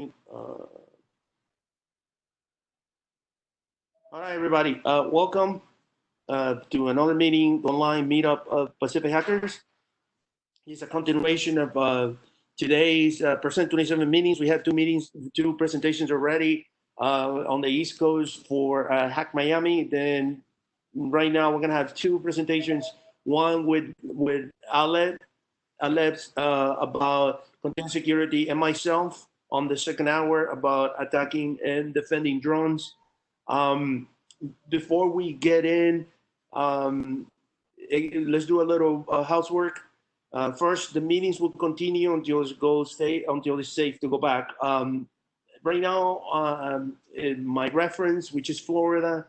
me. All right, everybody. Welcome to another meeting, online meetup of Pacific Hackers. It's a continuation of today's Percent 27 meetings. We had two presentations already on the East Coast for Hack Miami. Then right now we're gonna have two presentations. One with Alevsk about content security, and myself on the second hour about attacking and defending drones. Before we get in, let's do a little housework. First, the meetings will continue until it's safe to go back. Right now, in my reference, which is Florida,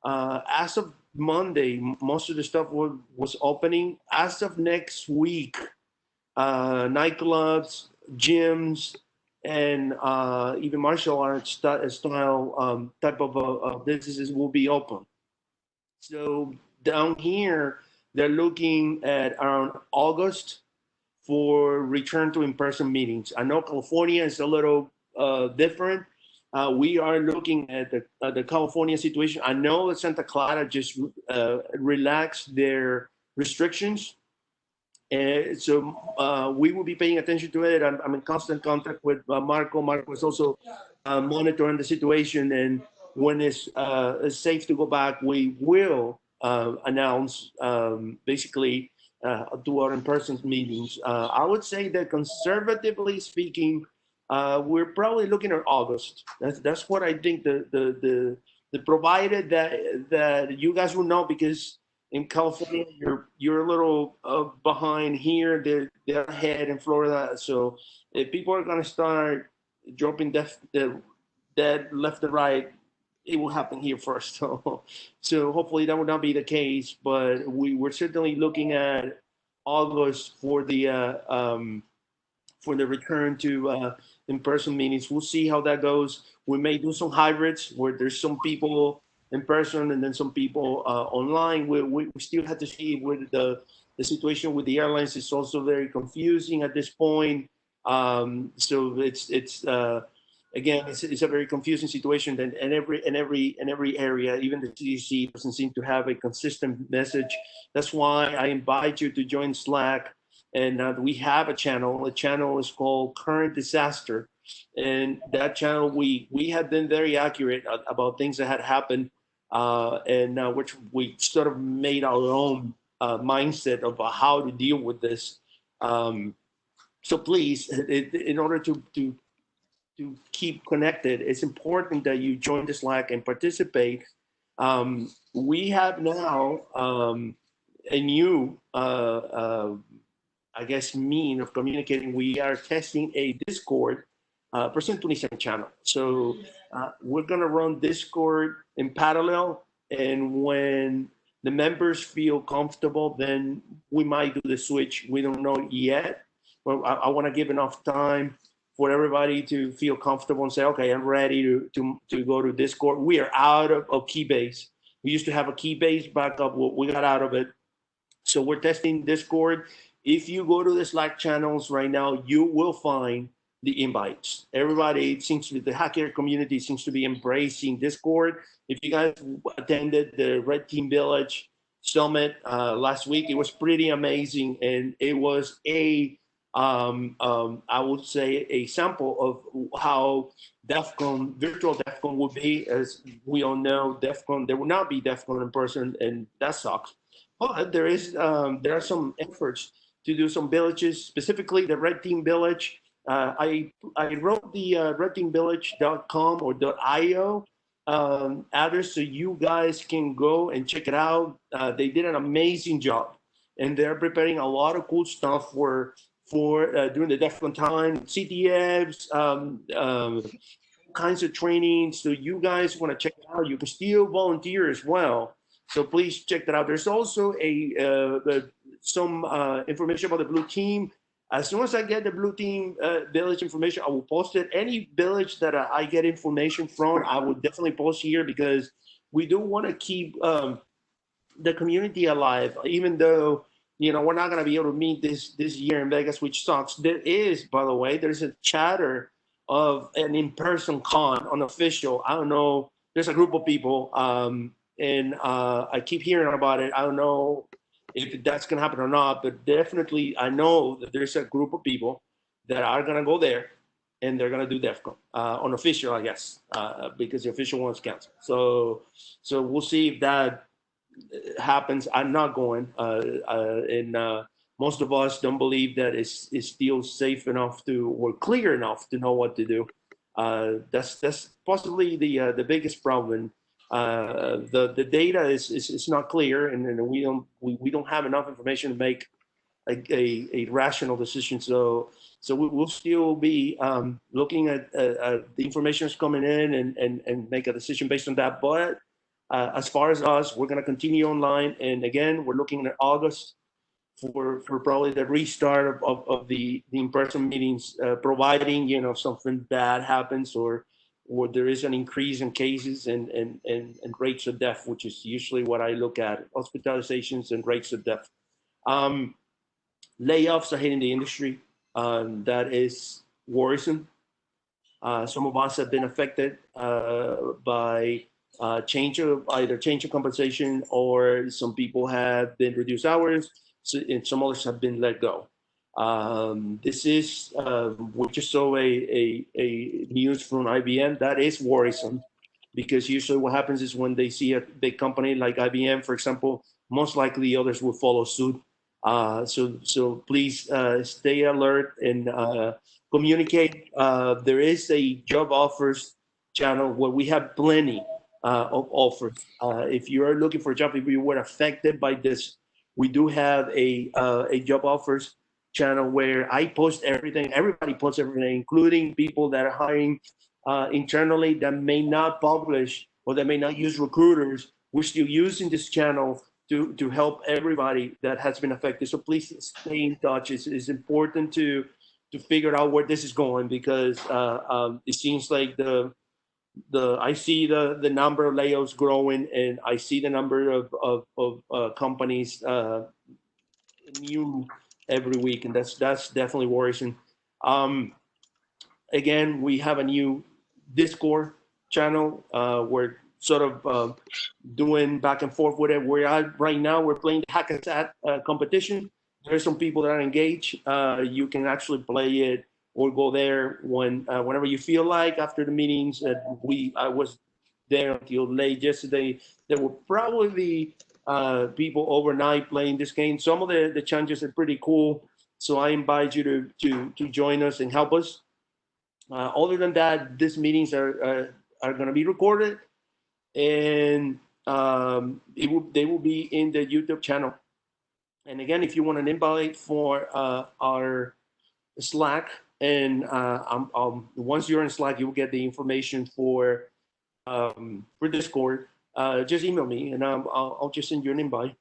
as of Monday, most of the stuff was opening. As of next week, nightclubs, gyms, and even martial arts style type of businesses will be open. So down here, they're looking at around August for return to in-person meetings. I know California is a little different. We are looking at the California situation. I know that Santa Clara just relaxed their restrictions. So we will be paying attention to it. I'm in constant contact with Marco. Marco is also monitoring the situation, and when it's safe to go back, we will announce basically to our in-person meetings. I would say that conservatively speaking, we're probably looking at August. That's what I think. The provided that you guys will know, because in California, you're a little behind here. They're ahead in Florida. So if people are going to start dropping dead left and right, it will happen here first. So hopefully that will not be the case. But we're certainly looking at August for the return to in-person meetings. We'll see how that goes. We may do some hybrids where there's some people in person and then some people online. We still have to see with the situation with the airlines. It's also very confusing at this point. So it's again, it's a very confusing situation. And every area, even the CDC doesn't seem to have a consistent message. That's why I invite you to join Slack. And we have a channel. The channel is called Current Disaster. And that channel, we have been very accurate about things that had happened, and which we sort of made our own mindset of how to deal with this. So please, in order to keep connected, it's important that you join the Slack and participate. We have now a new I guess, mean of communicating. We are testing a Discord Percent 27 channel. So we're going to run Discord in parallel. And when the members feel comfortable, then we might do the switch. We don't know yet. But I want to give enough time for everybody to feel comfortable and say, okay, I'm ready to go to Discord. We are out of Keybase. We used to have a Keybase backup. We got out of it. So we're testing Discord. If you go to the Slack channels right now, you will find the invites. Everybody seems to be, the hacker community seems to be embracing Discord. If you guys attended the Red Team Village Summit last week, it was pretty amazing. And it was I would say a sample of how DEF CON, virtual DEF CON would be. As we all know, DEF CON, there will not be DEF CON in person, and that sucks. But there are some efforts to do some villages, specifically the Red Team Village. I wrote the redteamvillage.com or .io address so you guys can go and check it out. They did an amazing job, and they're preparing a lot of cool stuff for during the DEF CON time, CTFs, kinds of training. So you guys want to check it out. You can still volunteer as well. So please check that out. There's also some information about the Blue Team. As soon as I get the Blue Team Village information, I will post it. Any village that I get information from, I will definitely post here, because we do want to keep the community alive, even though, you know, we're not going to be able to meet this year in Vegas, which sucks. There is, by the way, there's a chatter of an in-person con, unofficial. I don't know. There's a group of people, and I keep hearing about it. I don't know if that's going to happen or not, but definitely I know that there's a group of people that are going to go there, and they're going to do DEF CON, unofficial, I guess, because the official one's canceled. So we'll see if that happens. I'm not going, and most of us don't believe that it's still safe enough to or clear enough to know what to do. That's possibly the biggest problem. The data is not clear, and we don't have enough information to make a rational decision. So we will still be looking at the information that's coming in and make a decision based on that. But as far as us, we're going to continue online. And again, we're looking at August for probably the restart of the in-person meetings, providing, something bad happens or there is an increase in cases and rates of death, which is usually what I look at, hospitalizations and rates of death. Layoffs are hitting the industry. That is worrisome. Some of us have been affected by either change of compensation, or some people have been reduced hours, and some others have been let go. This is we just saw a news from IBM that is worrisome, because usually what happens is when they see a big company like IBM, for example, most likely others will follow suit. So please stay alert and communicate. There is a job offers channel where we have plenty of offers. If you are looking for a job, if you were affected by this, we do have a job offers channel where I post everything. Everybody posts everything, including people that are hiring internally that may not publish or that may not use recruiters. We're still using this channel to help everybody that has been affected. So please stay in touch. It's important to figure out where this is going, because it seems like I see the number of layoffs growing, and I see the number of companies new every week, and that's definitely worrisome. Again, we have a new Discord channel. We're sort of doing back and forth with it. Right now we're playing the hack competition. There's some people that are engaged. You can actually play it or go there whenever you feel like after the meetings. I was there until late yesterday. There will probably be people overnight playing this game. Some of the challenges are pretty cool, so I invite you to join us and help us. Other than that, these meetings are going to be recorded, and they will be in the YouTube channel. And again, if you want an invite for our Slack, and once you're in Slack, you will get the information for Discord. Just email me, and I'll just send you an invite.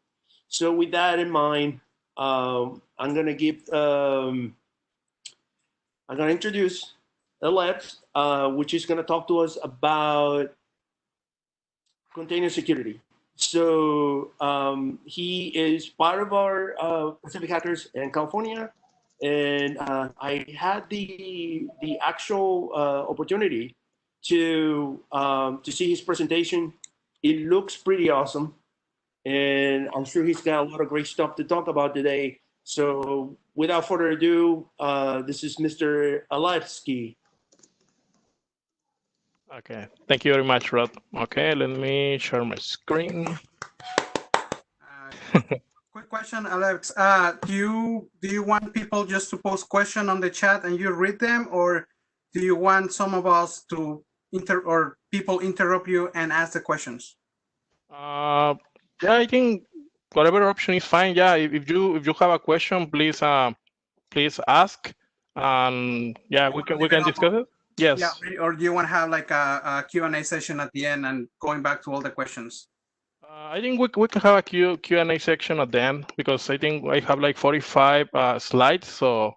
So with that in mind, I'm gonna introduce Alevsk, which is gonna talk to us about container security. So he is part of our Pacific Hackers in California, and I had the actual opportunity to see his presentation. It looks pretty awesome, and I'm sure he's got a lot of great stuff to talk about today. So without further ado, this is Mr. Alevsk. Okay, thank you very much, Rod. Okay, let me share my screen. Quick question, Alex. Do you want people just to post questions on the chat and you read them, or do you want some of us to people interrupt you and ask the questions? Yeah, I think whatever option is fine. Yeah, if you have a question, please ask, and yeah, we can discuss it. Yes. Yeah, or do you want to have like a Q&A session at the end and going back to all the questions? I think we can have a Q&A section at the end, because I think I have like 45 slides, so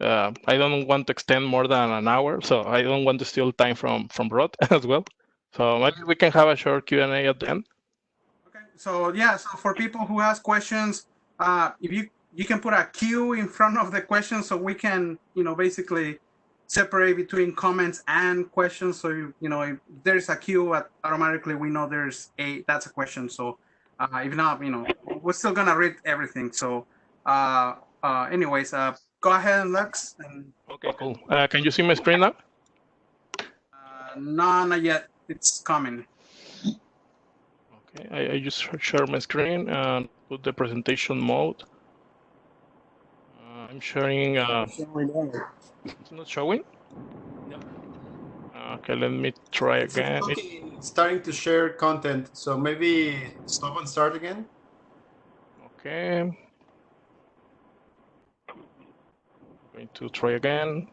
I don't want to extend more than an hour, so I don't want to steal time from Rod as well. So maybe we can have a short Q&A at the end. Okay, so yeah, so for people who ask questions, if you can put a Q in front of the question, so we can basically separate between comments and questions. So you know, if there's a queue, automatically we know that's a question. So if not, you know, we're still gonna read everything. So anyways, go ahead, Lex. And, Okay, cool. Can you see my screen now? no, not yet. It's coming. Okay, I just share my screen and put the presentation mode. I'm sharing. It's not showing? No. Okay, let me try again. It's starting to share content, so maybe stop and start again. Okay. Going to try again.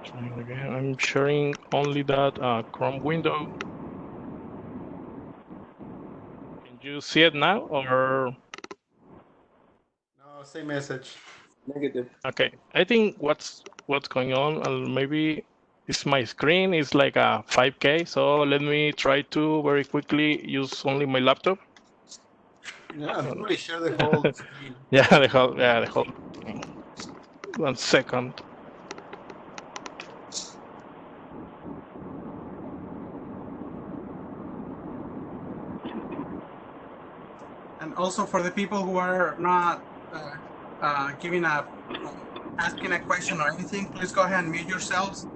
Trying again. I'm sharing only that Chrome window. Can you see it now, or? No, same message. Negative. Okay, I think what's going on, maybe it's my screen is like a 5K, so let me try to very quickly use only my laptop. Yeah, don't really share the whole screen. Yeah, the whole. 1 second. And also for the people who are not asking a question or anything, please go ahead and mute yourselves.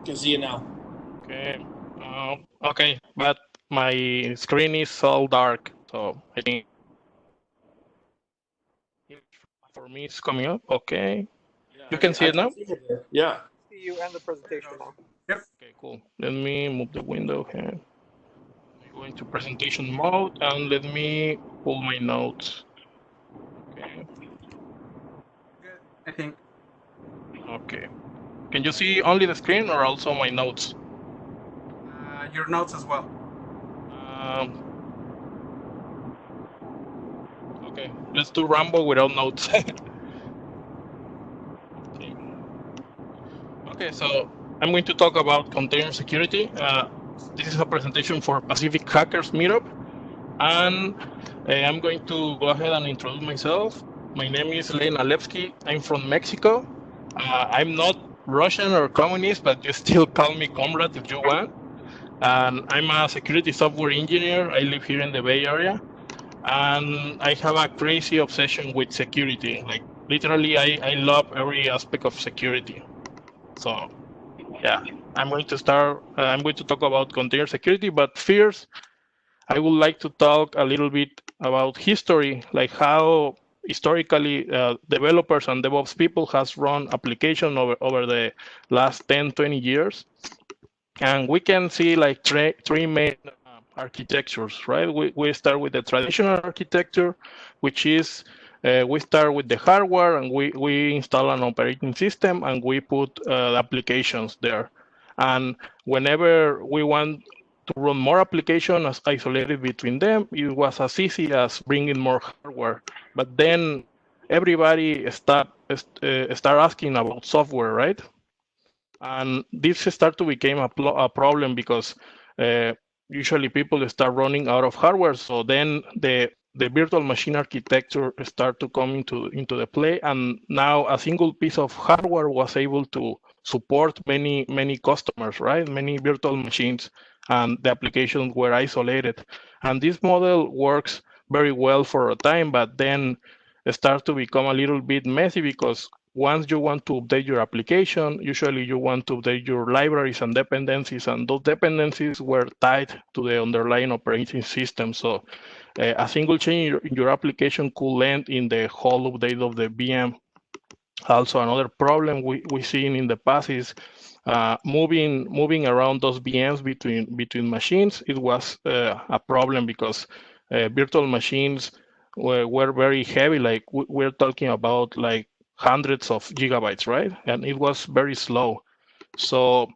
Can see it now. Okay. Okay, but my screen is all dark, so I think for me it's coming up. Okay. You can see it now? Yeah. See you and the presentation now. Yep. Okay, cool. Let me move the window here. Go into presentation mode and let me pull my notes. Okay. Good, I think. Okay. Can you see only the screen or also my notes? Your notes as well. Okay, let's do Rambo without notes. Okay, so I'm going to talk about container security. This is a presentation for Pacific Hackers Meetup, and I'm going to go ahead and introduce myself. My name is Alevsk. I'm from Mexico. I'm not Russian or communist, but you still call me comrade if you want. And I'm a security software engineer. I live here in the Bay Area, and I have a crazy obsession with security. Like literally, I love every aspect of security. So yeah, I'm going to start. I'm going to talk about container security, but first, I would like to talk a little bit about history, like how historically developers and DevOps people has run application over the last 10, 20 years. And we can see like three main architectures, right? We start with the traditional architecture, which is we start with the hardware and we install an operating system and we put applications there. And whenever we want to run more applications isolated between them, it was as easy as bringing more hardware. But then everybody start asking about software, right? And this start to become a problem because usually people start running out of hardware. So then the virtual machine architecture start to come into the play, and now a single piece of hardware was able to support many customers, right? Many virtual machines, and the applications were isolated. And this model works very well for a time, but then it starts to become a little bit messy because once you want to update your application, usually you want to update your libraries and dependencies, and those dependencies were tied to the underlying operating system. So a single change in your application could end in the whole update of the VM. Also, another problem we seen in the past is moving around those VMs between machines. It was a problem because virtual machines were very heavy. Like we're talking about like hundreds of gigabytes, right? And it was very slow. So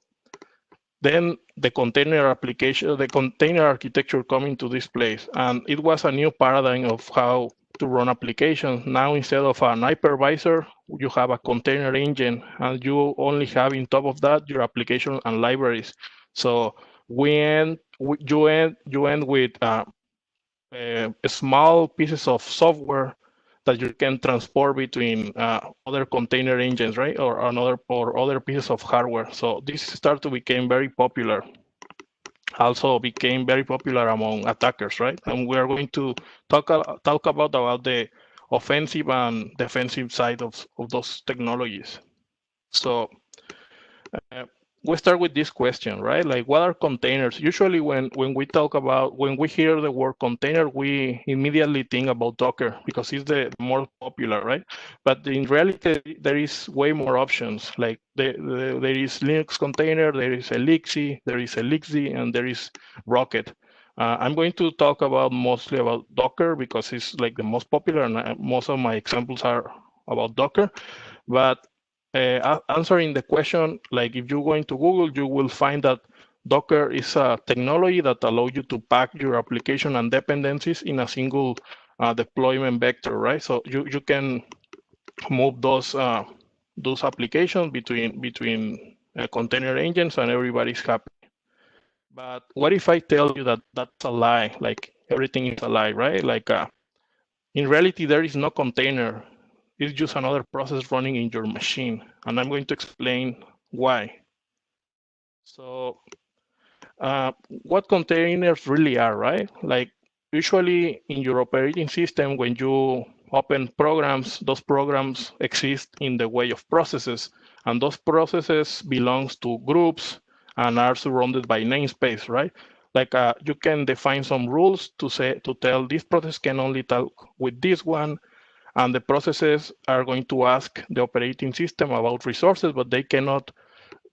then the container application, the container architecture coming to this place. And it was a new paradigm of how to run applications. Now, instead of an hypervisor, you have a container engine, and you only have in top of that your application and libraries. So you end with small pieces of software that you can transport between other container engines, right, or other pieces of hardware. So this started to become very popular. Also became very popular among attackers, right? And we are going to talk about the offensive and defensive side of those technologies. So we start with this question, right? Like, what are containers? Usually when we hear the word container, we immediately think about Docker because it's the more popular, right? But in reality, there is way more options. Like there is Linux container, there is Elixir, there is Elixir, and there is Rocket. I'm going to talk mostly about Docker because it's like the most popular, and most of my examples are about Docker. But answering the question, like if you go into Google, you will find that Docker is a technology that allows you to pack your application and dependencies in a single deployment vector, right? So you can move those applications between container engines, and everybody's happy. But what if I tell you that that's a lie? Like everything is a lie, right? Like in reality, there is no container. It's just another process running in your machine. And I'm going to explain why. So what containers really are, right? Like usually in your operating system, when you open programs, those programs exist in the way of processes. And those processes belongs to groups and are surrounded by namespace, right? Like you can define some rules to tell this process can only talk with this one, and the processes are going to ask the operating system about resources, but they cannot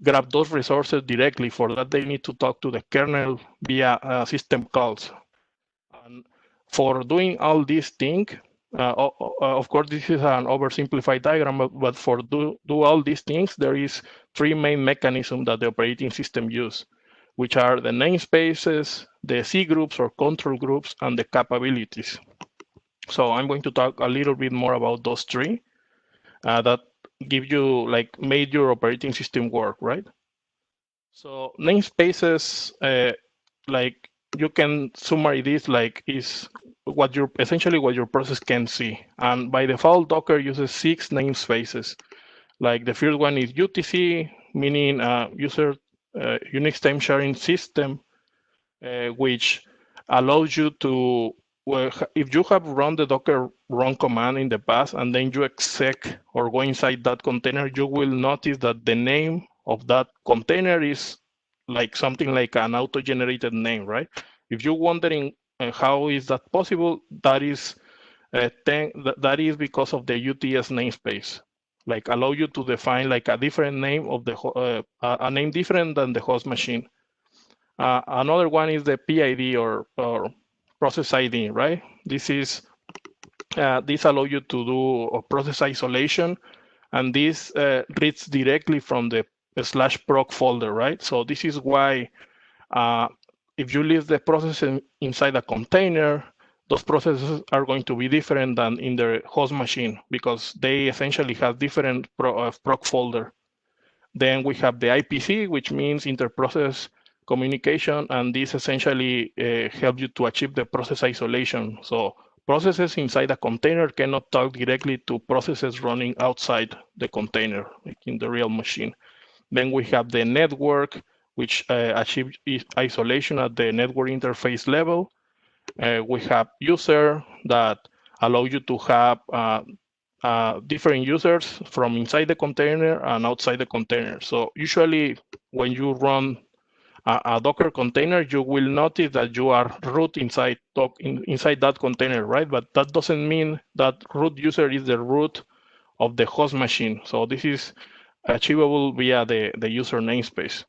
grab those resources directly. For that, they need to talk to the kernel via system calls. And for doing all these things, of course, this is an oversimplified diagram, but for do all these things, there is three main mechanisms that the operating system uses, which are the namespaces, the C groups or control groups, and the capabilities. So I'm going to talk a little bit more about those three that give you, like, made your operating system work, right? So namespaces, like you can summarize this like is essentially what your process can see. And by default, Docker uses 6 namespaces. Like the first one is UTC, meaning user Unix time sharing system, which allows you to, well, if you have run the Docker run command in the past and then you exec or go inside that container, you will notice that the name of that container is like something like an auto-generated name, right? If you're wondering how is that possible, that is because of the UTS namespace. Like allow you to define like a different name of the a name different than the host machine. Another one is the PID or process ID, right? This allow you to do a process isolation, and this reads directly from the /proc folder, right? So this is why if you leave the process inside a container, those processes are going to be different than in the host machine because they essentially have different proc folder. Then we have the IPC, which means interprocess communication, and this essentially helps you to achieve the process isolation. So processes inside a container cannot talk directly to processes running outside the container, like in the real machine. Then we have the network, which achieves isolation at the network interface level. We have user that allow you to have different users from inside the container and outside the container. So usually when you run a Docker container, you will notice that you are root inside that container, right? But that doesn't mean that root user is the root of the host machine. So this is achievable via the user namespace.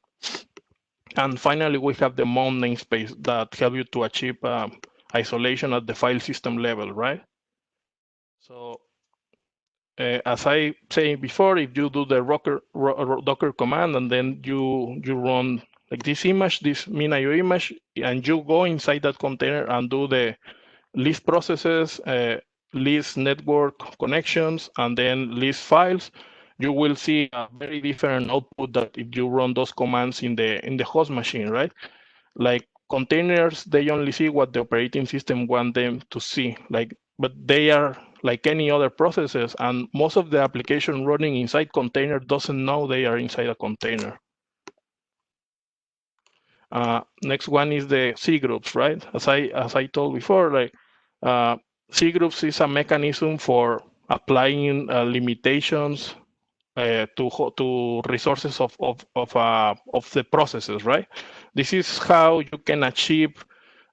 And finally, we have the mount namespace that help you to achieve isolation at the file system level, right? So as I said before, if you do the Docker command and then you run like this image, this min.io image, and you go inside that container and do the list processes, list network connections, and then list files, you will see a very different output that if you run those commands in the host machine, right? Like containers, they only see what the operating system want them to see, but they are like any other processes, and most of the application running inside container doesn't know they are inside a container. Next one is the C groups, right? As I told before, like C groups is a mechanism for applying limitations to resources of the processes, right? This is how you can achieve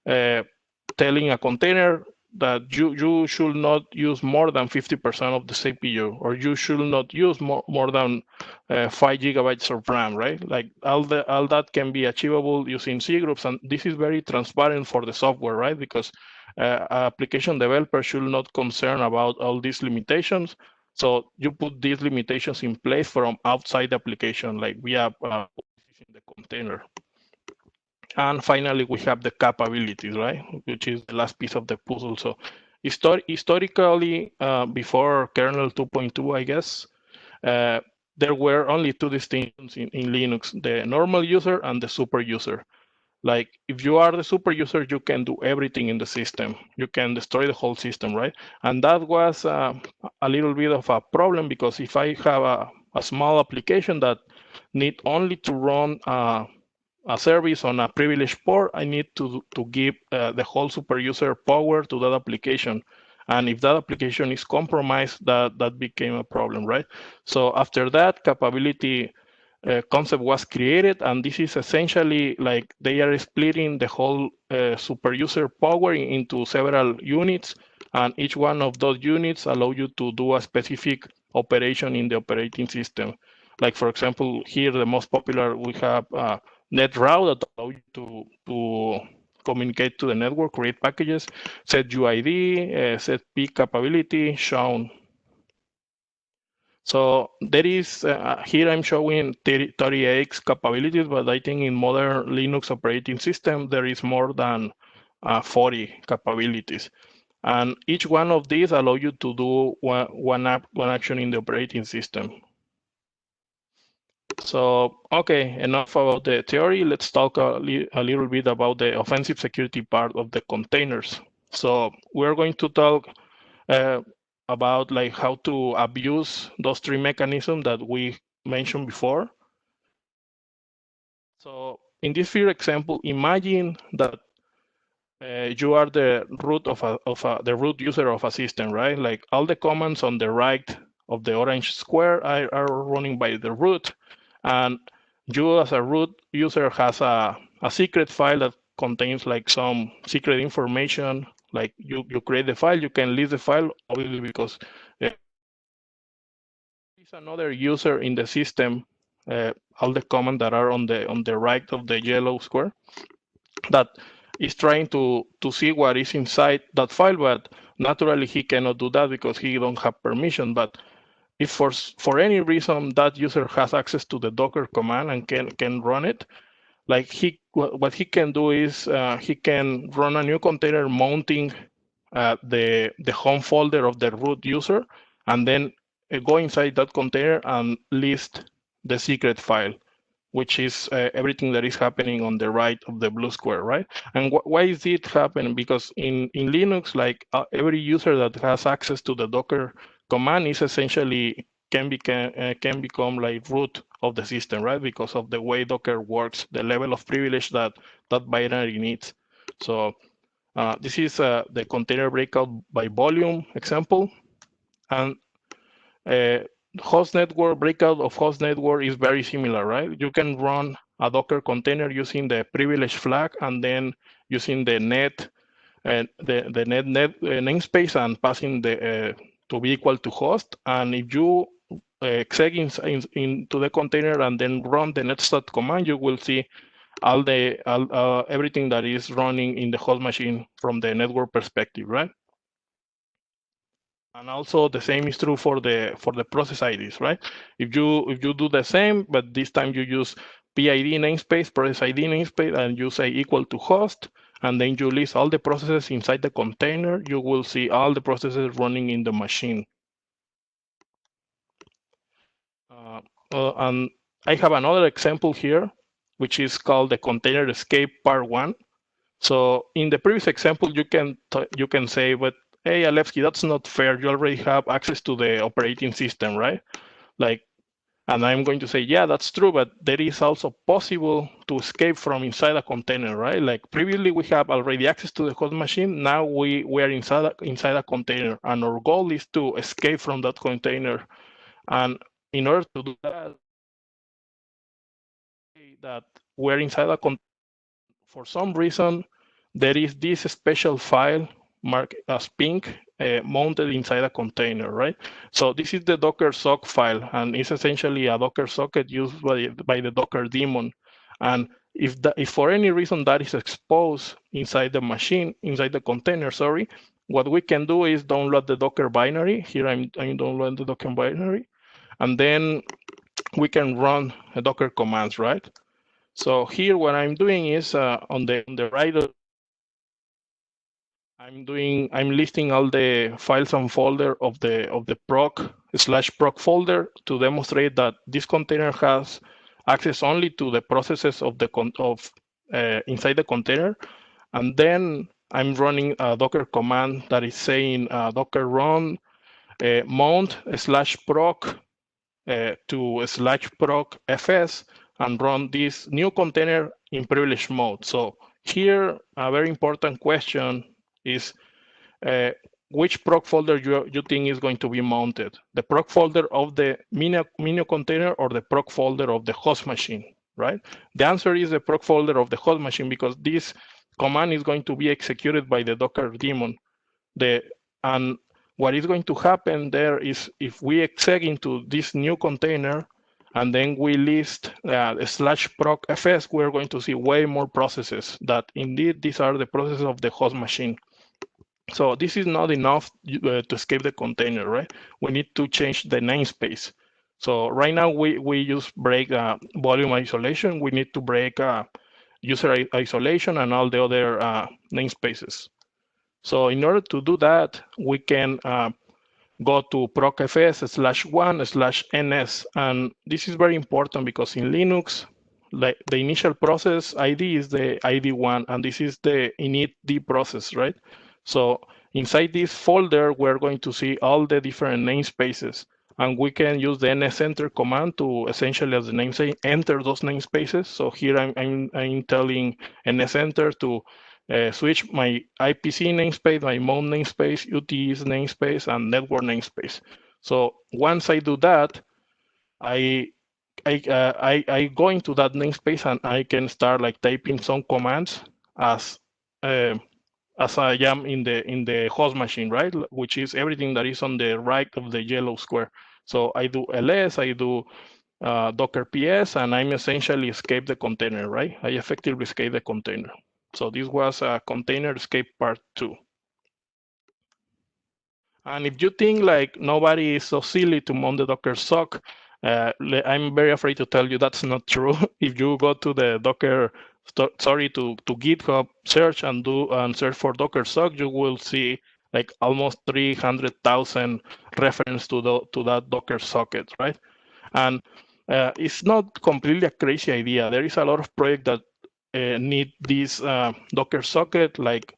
telling a container that you should not use more than 50% of the CPU, or you should not use more than 5 gigabytes of RAM, right? Like all that can be achievable using C groups, and this is very transparent for the software, right? Because application developers should not concern about all these limitations. So you put these limitations in place from outside the application, like we have in the container. And finally, we have the capabilities, right? Which is the last piece of the puzzle. So historically, before kernel 2.2, I guess, there were only two distinctions in Linux, the normal user and the super user. Like if you are the super user, you can do everything in the system. You can destroy the whole system, right? And that was a little bit of a problem, because if I have a small application that need only to run a service on a privileged port, I need to give the whole super user power to that application. And if that application is compromised, that became a problem, right? So after that, capability concept was created, and this is essentially like they are splitting the whole super user power into several units, and each one of those units allow you to do a specific operation in the operating system. Like for example, here the most popular, we have net route that allow you to communicate to the network, create packages, set UID, set peak capability, shown. So there is, here I'm showing 38 capabilities, but I think in modern Linux operating system, there is more than 40 capabilities. And each one of these allow you to do one action in the operating system. So, okay, enough about the theory. Let's talk a little bit about the offensive security part of the containers. So we're going to talk about like how to abuse those three mechanisms that we mentioned before. So in this first example, imagine that you are the root of the root user of a system, right? Like all the commands on the right of the orange square are running by the root, and you as a root user has a secret file that contains like some secret information. Like you create the file, you can list the file, obviously, because there's another user in the system, all the commands that are on the right of the yellow square, that is trying to see what is inside that file, but naturally he cannot do that because he don't have permission. But if for any reason that user has access to the Docker command and can run it, like what he can do is he can run a new container mounting the home folder of the root user, and then go inside that container and list the secret file, which is everything that is happening on the right of the blue square, right? And why is it happening? Because in Linux, like every user that has access to the Docker command is essentially can become like root of the system, right? Because of the way Docker works, the level of privilege that binary needs. So this is the container breakout by volume example. And host network, breakout of host network is very similar, right? You can run a Docker container using the privilege flag and then using the net and the net namespace and passing the to be equal to host. And if you exec into the container and then run the netstat command, you will see everything that is running in the host machine from the network perspective, right? And also the same is true for the process IDs, right? If you do the same, but this time you use PID namespace, process ID namespace, and you say equal to host, and then you list all the processes inside the container. You will see all the processes running in the machine. And I have another example here, which is called the container escape part 1. So in the previous example, you can say, but hey, Alevsk, that's not fair. You already have access to the operating system, right? Like, and I'm going to say, yeah, that's true, but there is also possible to escape from inside a container, right? Like previously we have already access to the host machine. Now we are inside a container, and our goal is to escape from that container. And in order to do that we're inside a container, for some reason, there is this special file marked as pink mounted inside a container, right? So this is the Docker sock file, and it's essentially a Docker socket used by the Docker daemon. And if for any reason that is exposed inside the machine, inside the container, sorry, what we can do is download the Docker binary. Here I'm downloading the Docker binary, and then we can run Docker commands, right? So here what I'm doing is on the right, I'm listing all the files and folder of the proc/proc folder to demonstrate that this container has access only to the processes of inside the container, and then I'm running a Docker command that is saying docker run mount/proc to /proc fs and run this new container in privilege mode. So here, a very important question is which proc folder you think is going to be mounted, the proc folder of the mini container or the proc folder of the host machine, right? The answer is the proc folder of the host machine, because this command is going to be executed by the Docker daemon. And what is going to happen there is if we exec into this new container and then we list /proc fs, we're going to see way more processes that indeed these are the processes of the host machine. So this is not enough to escape the container, right? We need to change the namespace. So right now we just break volume isolation. We need to break user isolation and all the other namespaces. So in order to do that, we can go to procfs/1/ns. And this is very important because in Linux, like the initial process ID is the ID1, and this is the initd process, right? So inside this folder, we're going to see all the different namespaces. And we can use the nsenter command to essentially, as the name says, enter those namespaces. So here I'm telling nsenter to switch my IPC namespace, my mount namespace, UTS namespace, and network namespace. So once I do that, I go into that namespace and I can start like typing some commands as I am in the host machine, right? Which is everything that is on the right of the yellow square. So I do ls, I do docker ps, and I'm essentially escape the container, right? I effectively escape the container. So this was a container escape part 2. And if you think like nobody is so silly to mount the Docker sock, I'm very afraid to tell you that's not true. If you go to the Docker, to GitHub, search and search for Docker sock, you will see like almost 300,000 reference to that Docker socket, right? And it's not completely a crazy idea. There is a lot of projects that need this Docker socket, like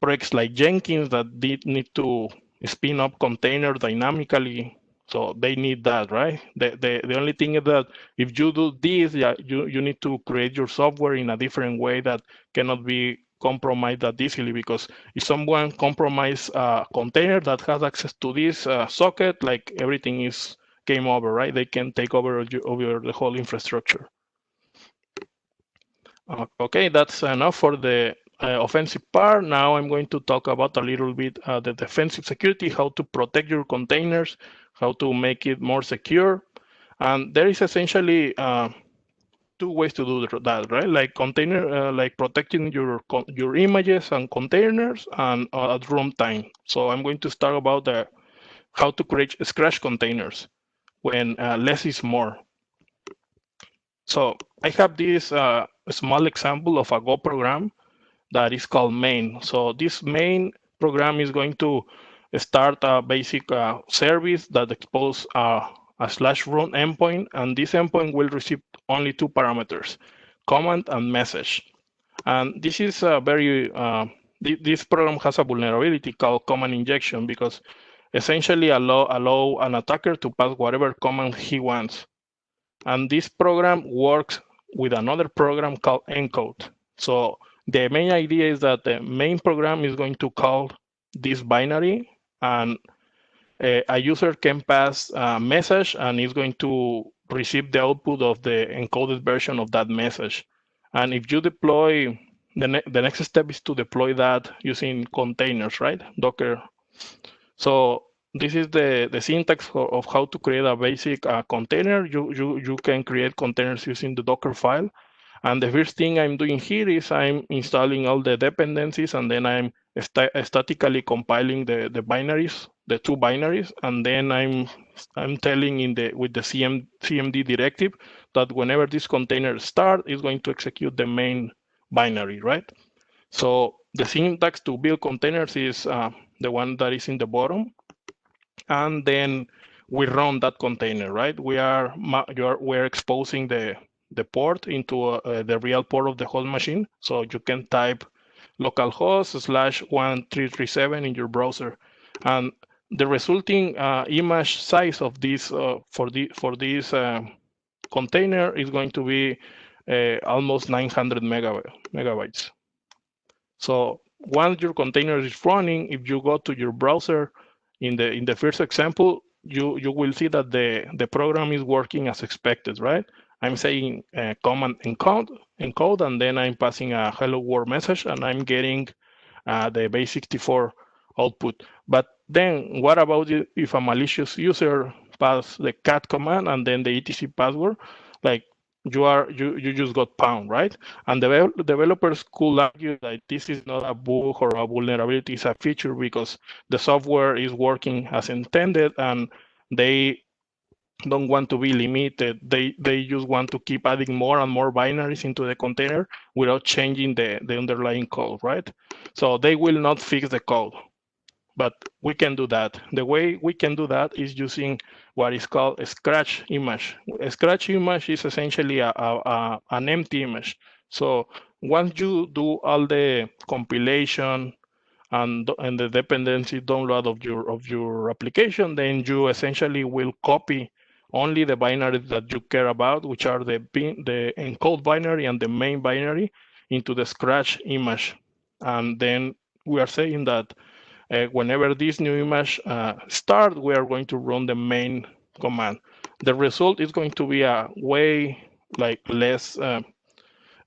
projects like Jenkins that need to spin up container dynamically. So they need that, right? The only thing is that if you do this, yeah, you need to create your software in a different way that cannot be compromised that easily, because if someone compromises a container that has access to this socket, like everything is game over, right? They can take over the whole infrastructure. Okay, that's enough for the offensive part. Now I'm going to talk about a little bit the defensive security, how to protect your containers, how to make it more secure. And there is essentially 2 ways to do that, right? Like like protecting your images and containers and at runtime. So I'm going to start about how to create scratch containers when less is more. So I have this small example of a Go program that is called main. So this main program is going to start a basic service that exposes a /run endpoint, and this endpoint will receive only two parameters, command and message. And this is a very, this program has a vulnerability called command injection, because essentially allow an attacker to pass whatever command he wants. And this program works with another program called encode. So the main idea is that the main program is going to call this binary, and a user can pass a message and is going to receive the output of the encoded version of that message. And if you deploy, the next step is to deploy that using containers, right? Docker. So this is the syntax of how to create a basic container. You can create containers using the Docker file. And the first thing I'm doing here is I'm installing all the dependencies, and then I'm statically compiling the binaries, the two binaries, and then I'm telling with the cmd directive that whenever this container starts, it's going to execute the main binary, right? So the syntax to build containers is the one that is in the bottom, and then we run that container, right? We're exposing the port into the real port of the host machine. So you can type localhost /1337 in your browser, and the resulting image size of this for this container is going to be almost 900 megabytes. So once your container is running, if you go to your browser, in the first example, you will see that the program is working as expected, right? I'm saying command encode, and then I'm passing a hello world message, and I'm getting the base64 output. But then what about if a malicious user pass the cat command and then the etc password? Like you just got pwned, right? And the developers could argue that this is not a bug or a vulnerability, it's a feature because the software is working as intended, and they don't want to be limited. They just want to keep adding more and more binaries into the container without changing the underlying code, right? So they will not fix the code, but we can do that. The way we can do that is using what is called a scratch image. A scratch image is essentially an empty image. So once you do all the compilation and the dependency download of your application, then you essentially will copy only the binaries that you care about, which are the encode binary and the main binary, into the scratch image. And then we are saying that whenever this new image starts, we are going to run the main command. The result is going to be a way less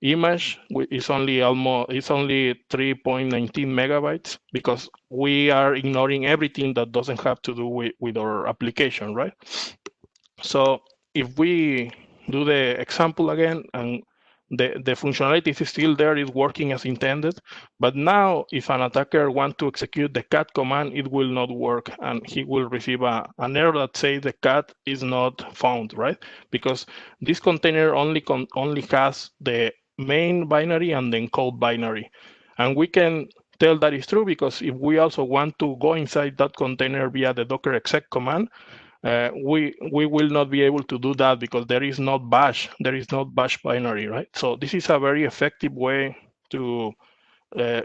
image. It's only 3.19 megabytes because we are ignoring everything that doesn't have to do with our application, right? So if we do the example again, and the functionality is still there, is working as intended, but now if an attacker wants to execute the cat command, it will not work, and he will receive an error that says the cat is not found, right? Because this container only has the main binary and the encode binary, and we can tell that is true because if we also want to go inside that container via the docker exec command, we will not be able to do that because there is not bash binary, right? So this is a very effective way to have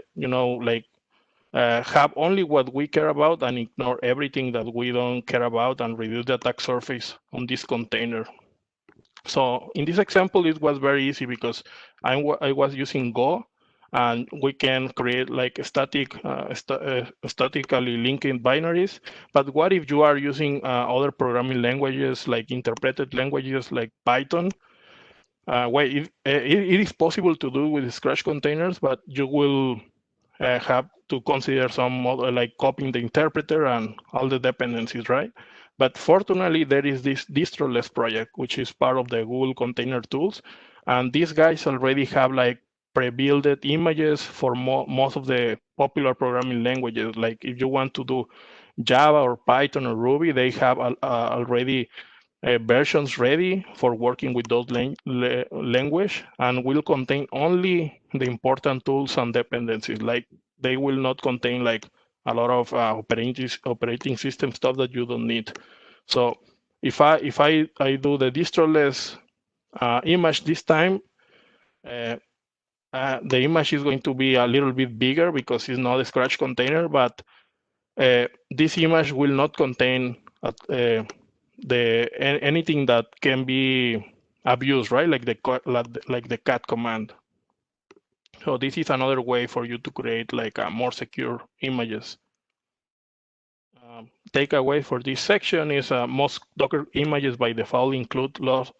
only what we care about and ignore everything that we don't care about and reduce the attack surface on this container. So in this example, it was very easy because I was using Go, and we can create like statically linking binaries. But what if you are using other programming languages, like interpreted languages like Python? It is possible to do with Scratch containers, but you will have to consider some other, like copying the interpreter and all the dependencies, right? But fortunately, there is this distroless project, which is part of the Google Container Tools. And these guys already have like pre-built images for most of the popular programming languages. Like if you want to do Java or Python or Ruby, they have already versions ready for working with those language, and will contain only the important tools and dependencies. Like they will not contain like a lot of operating system stuff that you don't need. So if I do the distroless image this time, the image is going to be a little bit bigger because it's not a Scratch container, but this image will not contain anything that can be abused, right? Like the cat command. So this is another way for you to create like more secure images. Takeaway for this section is most Docker images by default include lots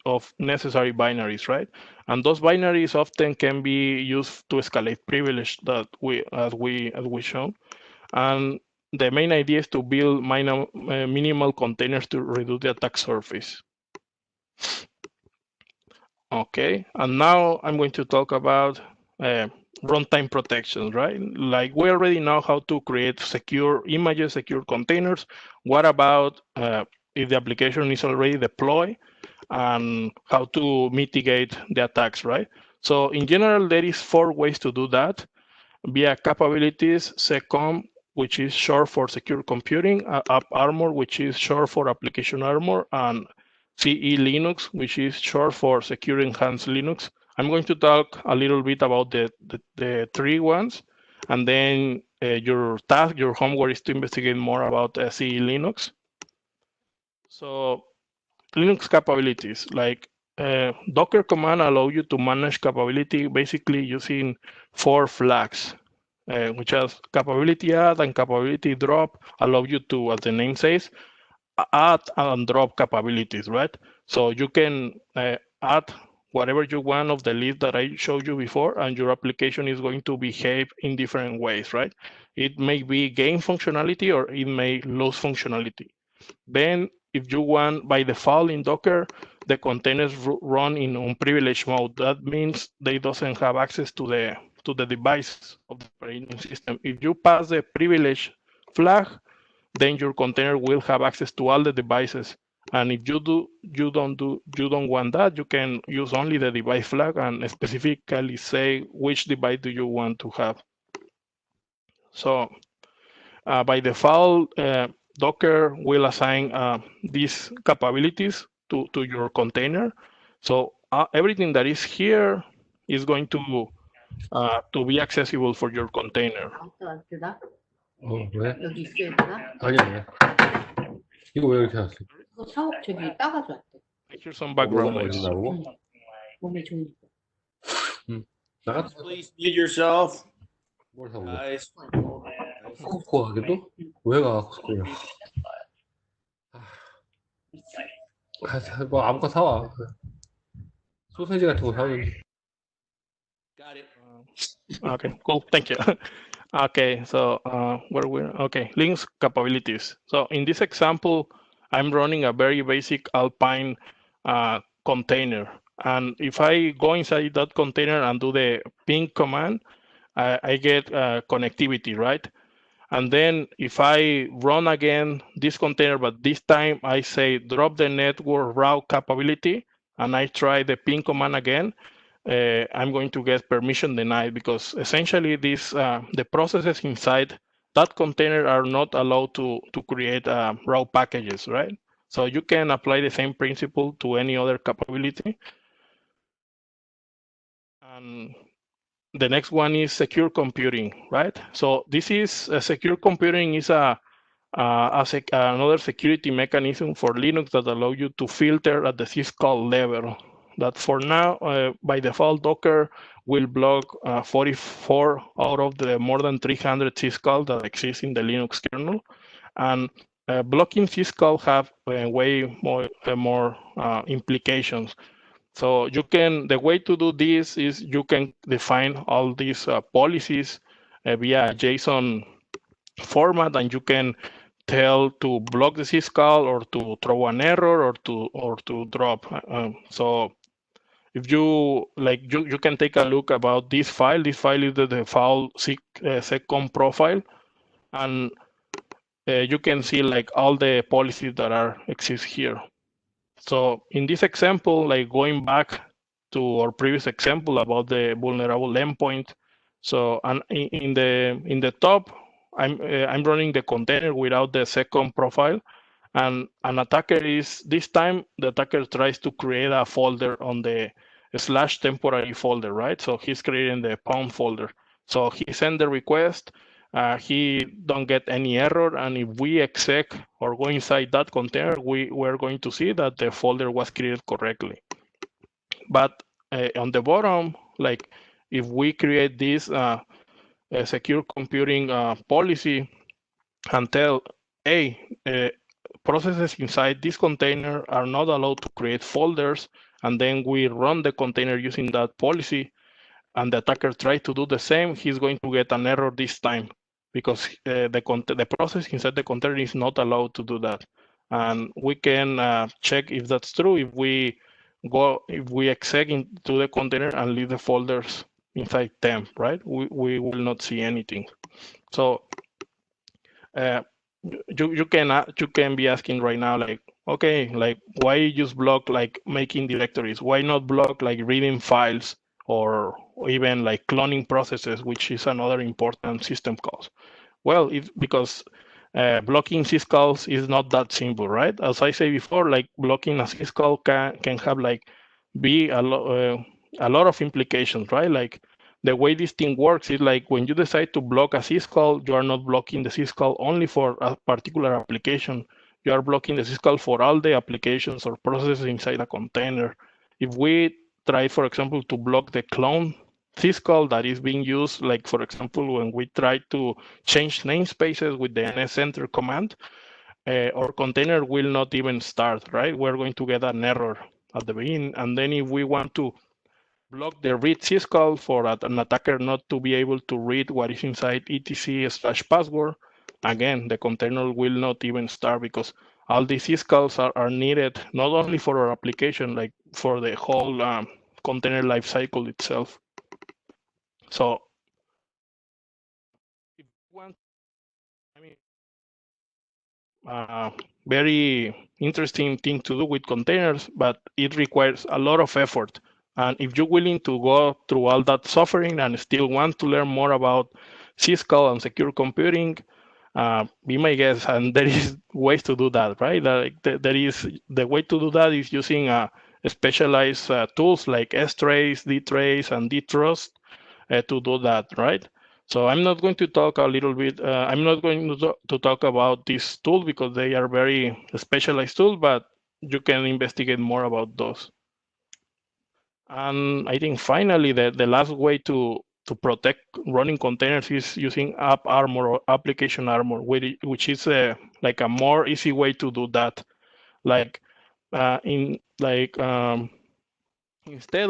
of necessary binaries, right? And those binaries often can be used to escalate privilege that as we shown. And the main idea is to build minimal containers to reduce the attack surface. Okay, and now I'm going to talk about runtime protections, right? Like we already know how to create secure images, secure containers. What about if the application is already deployed, and how to mitigate the attacks, right? So in general, there is 4 ways to do that via capabilities, SecCom, which is short for secure computing, AppArmor, which is short for application armor, and CE Linux, which is short for Secure Enhanced Linux. I'm going to talk a little bit about the 3 ones, and then your task, your homework is to investigate more about CE Linux. So Linux capabilities, like Docker command allow you to manage capability basically using 4 flags, which has capability add and capability drop, allow you to, as the name says, add and drop capabilities, right? So you can add whatever you want of the list that I showed you before, and your application is going to behave in different ways, right? It may be gain functionality or it may lose functionality. Then if you want, by default in Docker, the containers run in unprivileged mode. That means they doesn't have access to the device of the operating system. If you pass the privilege flag, then your container will have access to all the devices. And if you don't want that, you can use only the device flag and specifically say which device do you want to have. So by default, Docker will assign these capabilities to your container. So everything that is here is going to be accessible for your container. 왜? 여기 있어야 되나? 아니야. 이거 왜 이렇게 하지? 그거 저기 따가줘야 돼. I hear some background noise. 몸에 좋으니까. Please mute yourself. 뭘 사고? Guys. 코스코 가게도? 왜 가, 코스코야? 뭐 아무거나 사와. 소세지 같은 거 사오든지. Got it. Okay, cool. Thank you. Okay, so Linux capabilities. So in this example, I'm running a very basic Alpine container. And if I go inside that container and do the ping command, I get connectivity, right? And then if I run again this container, but this time I say drop the network route capability, and I try the ping command again, I'm going to get permission denied, because essentially the processes inside that container are not allowed to create route packages, right? So you can apply the same principle to any other capability. And the next one is secure computing, right? So this is secure computing is another security mechanism for Linux that allow you to filter at the syscall level. That for now, by default, Docker will block 44 out of the more than 300 syscalls that exist in the Linux kernel. And blocking syscall have way more implications. So the way to do this is you can define all these policies via JSON format, and you can tell to block the syscall or to throw an error or to drop. So if you like, you can take a look about this file. This file is the default seccom profile, and you can see like all the policies that exist here. So in this example, like going back to our previous example about the vulnerable endpoint. So in the top, I'm running the container without the second profile, and an attacker is this time the attacker tries to create a folder on the /temporary folder, right? So he's creating the pound folder. So he send the request. He don't get any error, and if we exec or go inside that container, we're going to see that the folder was created correctly. But on the bottom, like if we create this secure computing policy and tell, hey, processes inside this container are not allowed to create folders, and then we run the container using that policy, and the attacker tries to do the same, he's going to get an error this time because the process inside the container is not allowed to do that. And we can check if that's true if we exec into the container and leave the folders inside them, right? We will not see anything. So you can be asking right now, like, okay, like why just block like making directories? Why not block like reading files or even like cloning processes, which is another important system cause? Well, because blocking syscalls is not that simple, right? As I say before, like blocking a syscall can have like be a lot of implications, right? Like the way this thing works is like when you decide to block a syscall, you are not blocking the syscall only for a particular application. You are blocking the syscall for all the applications or processes inside a container. If we try, for example, to block the clone syscall that is being used, like for example, when we try to change namespaces with the nsenter command, our container will not even start, right? We're going to get an error at the beginning. And then if we want to block the read syscall for an attacker not to be able to read what is inside etc/password, again, the container will not even start because all these syscalls are needed not only for our application, like for the whole container lifecycle itself. So if you want, I mean, very interesting thing to do with containers, but it requires a lot of effort. And if you're willing to go through all that suffering and still want to learn more about syscall and secure computing, be my guest. And there is ways to do that, right? Like there is the way to do that is using specialized tools like strace, dtrace, and dtrust to do that, right? So I'm not going to talk a little bit, I'm not going to talk about this tool because they are very specialized tools, but you can investigate more about those. And I think finally, the last way to protect running containers is using AppArmor or Application Armor, which is like a more easy way to do that. Like instead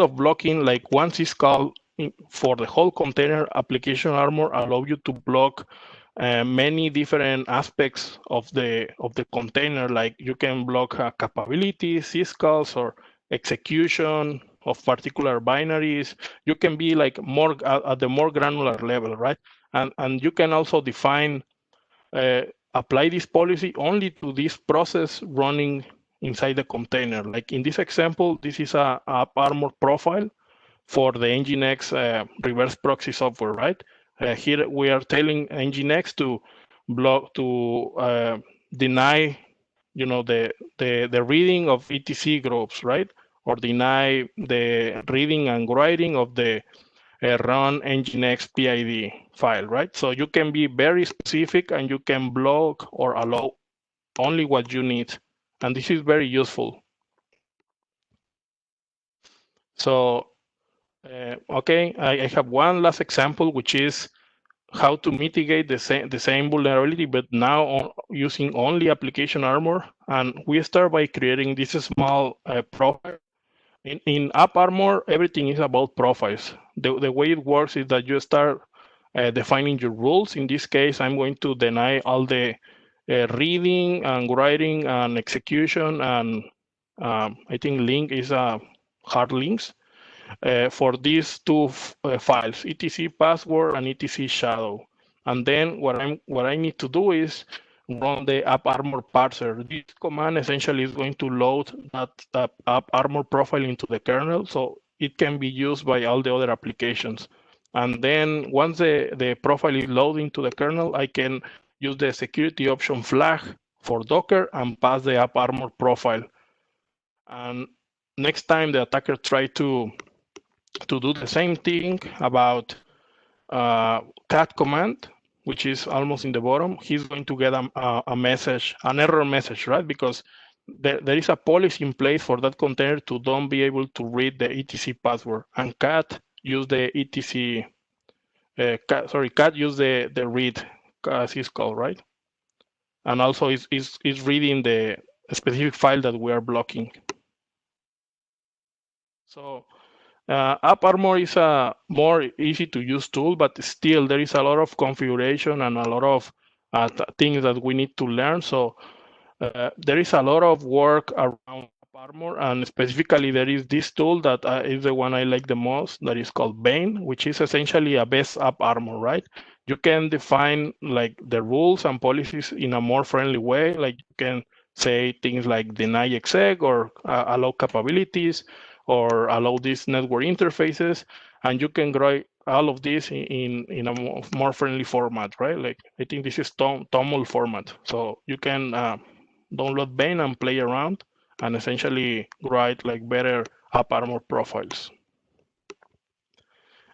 of blocking like one syscall for the whole container, Application Armor allows you to block many different aspects of the container. Like you can block capabilities, syscalls, or execution of particular binaries. You can be like more at the more granular level, right? And you can also define apply this policy only to this process running inside the container. Like in this example, this is a AppArmor profile for the Nginx reverse proxy software, right? Here we are telling Nginx to block deny, the reading of etc groups, right? Or deny the reading and writing of the run Nginx PID file, right? So you can be very specific and you can block or allow only what you need. And this is very useful. So, okay, I have one last example, which is how to mitigate the same vulnerability, but now using only Application Armor. And we start by creating this small profile. In AppArmor, everything is about profiles. The way it works is that you start defining your rules. In this case, I'm going to deny all the reading and writing and execution, and I think link is hard links for these two files, etc password and etc shadow. And then what I need to do is run the AppArmor parser. This command essentially is going to load that AppArmor profile into the kernel, so it can be used by all the other applications. And then once the profile is loaded into the kernel, I can use the security option flag for Docker and pass the AppArmor profile. And next time the attacker tries to do the same thing about cat command, which is almost in the bottom, he's going to get a message, an error message, right? Because there is a policy in place for that container to don't be able to read the etc password, and cat use the etc. Cat use the read, as it's called, right? And also is reading the specific file that we are blocking. So AppArmor is a more easy to use tool, but still there is a lot of configuration and a lot of things that we need to learn. So there is a lot of work around AppArmor, and specifically there is this tool that is the one I like the most, that is called Bane, which is essentially a best AppArmor, right? You can define like the rules and policies in a more friendly way. Like you can say things like deny exec or allow capabilities or allow these network interfaces, and you can write all of this in a more friendly format, right? Like I think this is TOML format, so you can download Bane and play around and essentially write like better AppArmor profiles.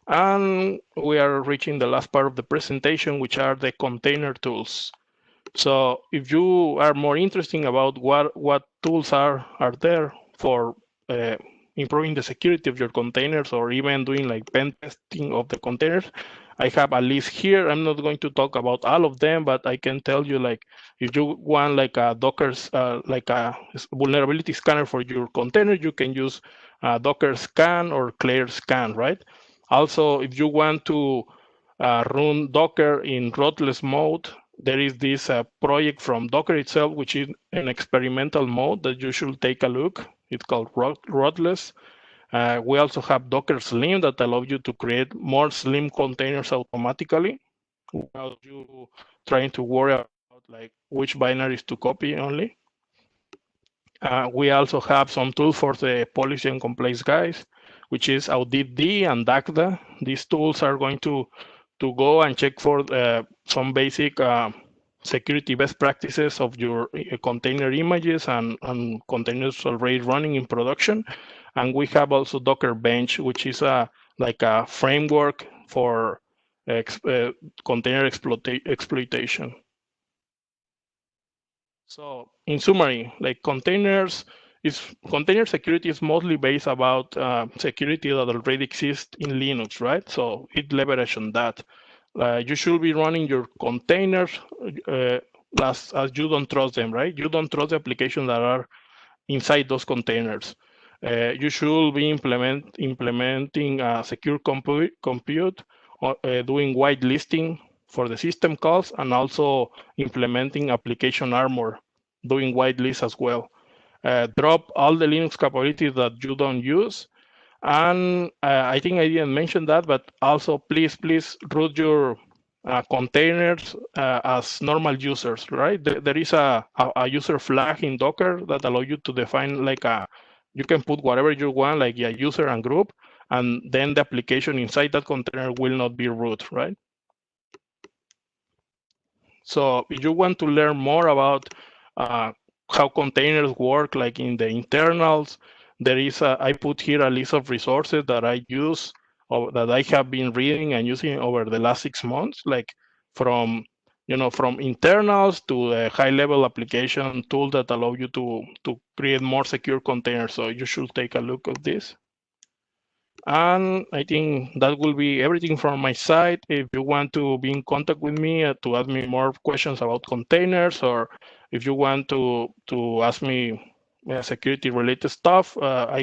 And we are reaching the last part of the presentation, which are the container tools. So if you are more interested about what tools are there for improving the security of your containers, or even doing like pen testing of the containers, I have a list here. I'm not going to talk about all of them, but I can tell you, like, if you want like a Docker's like a vulnerability scanner for your container, you can use Docker scan or Clair scan, right? Also, if you want to run Docker in rootless mode, there is this project from Docker itself, which is an experimental mode that you should take a look. It's called rootless. We also have Docker Slim that allows you to create more Slim containers automatically without you trying to worry about like which binaries to copy only. We also have some tools for the policy and compliance guys, which is AuditD and DACDA. These tools are going to go and check for some basic security best practices of your container images and containers already running in production. And we have also Docker Bench, which is like a framework for container exploitation. So in summary, like container security is mostly based about security that already exists in Linux, right? So it leverages on that. You should be running your containers as you don't trust them, right? You don't trust the applications that are inside those containers. You should be implementing secure compute, doing whitelisting for the system calls, and also implementing application armor, doing whitelist as well. Drop all the Linux capabilities that you don't use. And I think I didn't mention that, but also please root your containers as normal users, right? There is a user flag in Docker that allows you to define like you can put whatever you want, like a user and group, and then the application inside that container will not be root, right? So if you want to learn more about how containers work, like in the internals, there is I put here a list of resources that I use or that I have been reading and using over the last 6 months, like from internals to a high-level application tool that allow you to create more secure containers. So you should take a look at this. And I think that will be everything from my side. If you want to be in contact with me to ask me more questions about containers, or if you want to ask me security related stuff, I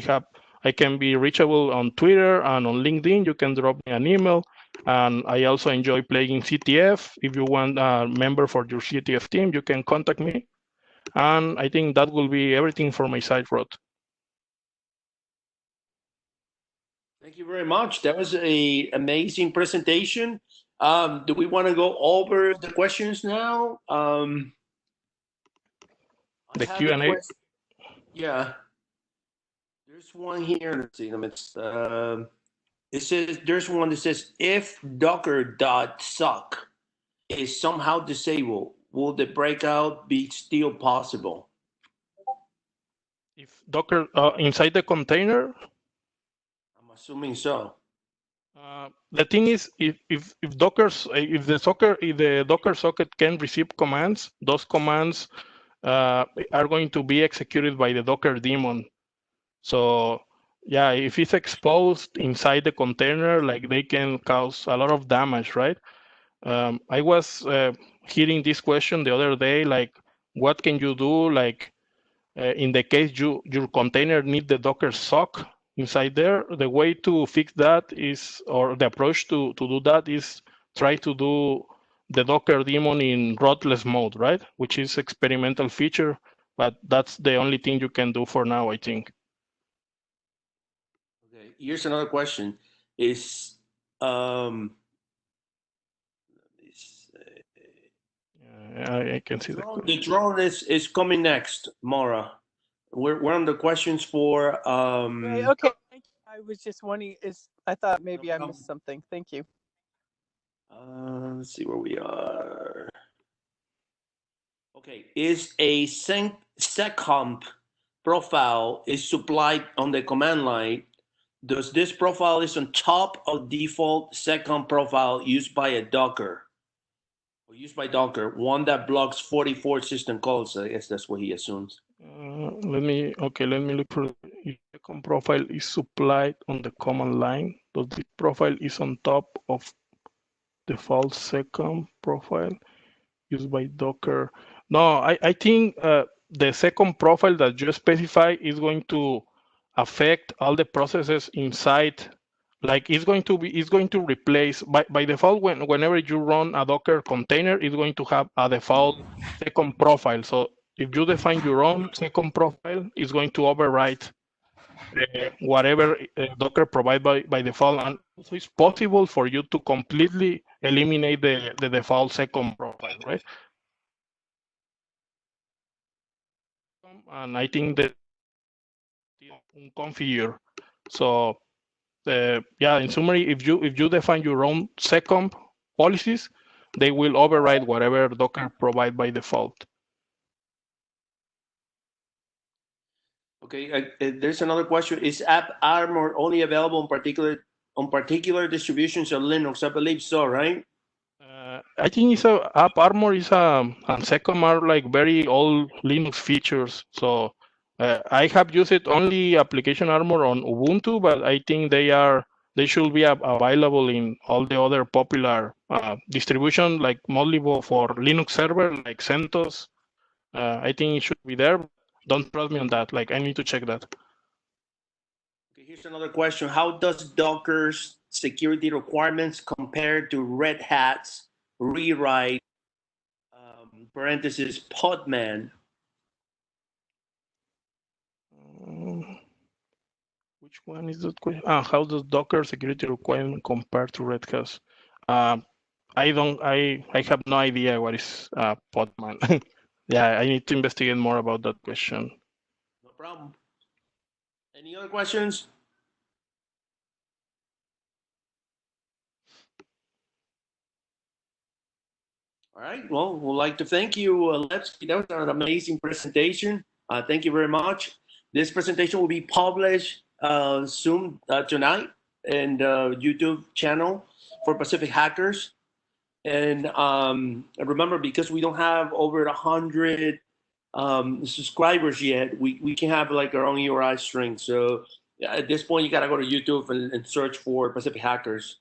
can be reachable on Twitter and on LinkedIn. You can drop me an email. And I also enjoy playing CTF. If you want a member for your CTF team, you can contact me. And I think that will be everything from my side, Rod. Thank you very much. That was an amazing presentation. Do we want to go over the questions now? the Q&A. Yeah, there's one here. Let's see. It says there's one that says if docker.suck is somehow disabled, will the breakout be still possible? If Docker inside the container, I'm assuming so. the thing is, if the Docker socket can receive commands, those commands are going to be executed by the Docker daemon. So yeah, if it's exposed inside the container, like they can cause a lot of damage, right? I was hearing this question the other day, like, what can you do, like, in the case your container need the Docker sock inside there? The way to fix that is, or the approach to do that is try to do the Docker daemon in rootless mode, right? Which is experimental feature, but that's the only thing you can do for now, I think. Okay, here's another question. Is I can see the drone is coming next, Mara. We're on the questions for Okay, thank you. I was just wondering, I thought maybe I missed something. Thank you. Let's see where we are. Okay, is a seccomp profile is supplied on the command line? Does this profile is on top of default seccomp profile used by a Docker? Or used by Docker, one that blocks 44 system calls. I guess that's what he assumes. Let me look for if second profile is supplied on the command line. Does this profile is on top of default second profile used by Docker? No, I think the second profile that you specify is going to affect all the processes inside. Like it's going to replace by default whenever you run a Docker container, it's going to have a default second profile. So if you define your own second profile, it's going to override whatever Docker provide by default. And also it's possible for you to completely eliminate the default second profile, right? And I think that configure. So yeah, in summary, if you define your own second policies, they will override whatever Docker provide by default. Okay, there's another question. Is AppArmor only available on particular distributions of Linux? I believe so, right? I think AppArmor is and second are like very old Linux features. So I have used it only application armor on Ubuntu, but I think they should be available in all the other popular distribution, like mostly for Linux server, like CentOS. I think it should be there. Don't trust me on that. Like I need to check that. Okay, here's another question. How does Docker's security requirements compare to Red Hat's rewrite parentheses Podman? Which one is that question? How does Docker security requirement compare to Red Hat? I have no idea what is Podman. Yeah, I need to investigate more about that question. No problem. Any other questions? All right. Well, we'd like to thank you, Alevsk. That was an amazing presentation. Thank you very much. This presentation will be published soon tonight in the YouTube channel for Pacific Hackers. And remember, because we don't have over 100 subscribers yet, we can have like our own URI string. So at this point, you got to go to YouTube and search for Pacific Hackers.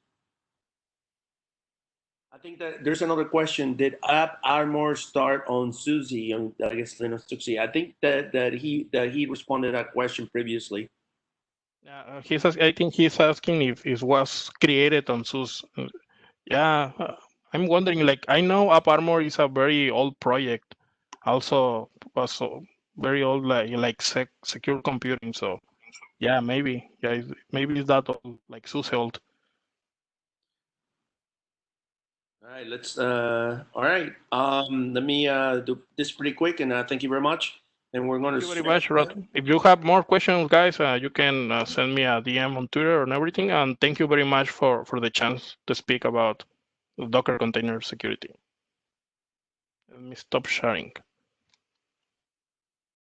I think that there's another question. Did AppArmor start on Suzy? I guess Linux Suzy. I think that he responded to that question previously. I think he's asking if it was created on SUSE. Yeah, I'm wondering. Like I know AppArmor is a very old project. Also was very old, like secure computing. So yeah, maybe it's that old, like SUSE old. All right, let's. All right, let me do this pretty quick, and thank you very much. and we're going to. Thank you very much, Rod. If you have more questions, guys, you can send me a DM on Twitter and everything. And thank you very much for the chance to speak about Docker container security. Let me stop sharing.